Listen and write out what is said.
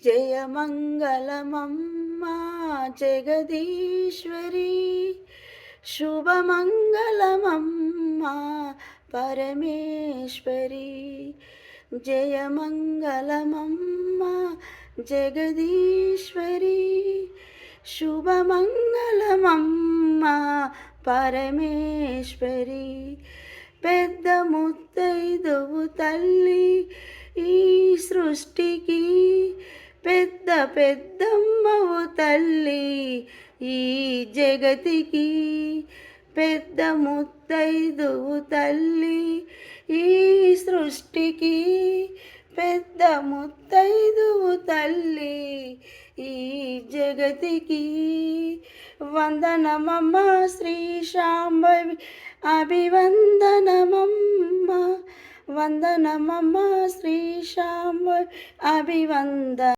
జయమంగళమమ్మా జగదీశ్వరి, శుభమంగళమమ్మా పరమేశ్వరి. జయమంగళమమ్మా జగదీశ్వరి, శుభమంగళమమ్మా పరమేశ్వరి. పెద్ద ముత్తైదువు తల్లి ఈ సృష్టికి, పెద్ద పెద్దమ్మవు తల్లి ఈ జగతికి. పెద్ద ముత్తైదువు తల్లి ఈ సృష్టికి, పెద్ద ముత్తైదువు తల్లి ఈ జగతికి. వందనమమ్మ శ్రీ శాంభవి, అభివందనమమ్మ. వందనమమ్మ శ్రీ శాంభవి, అభివందన.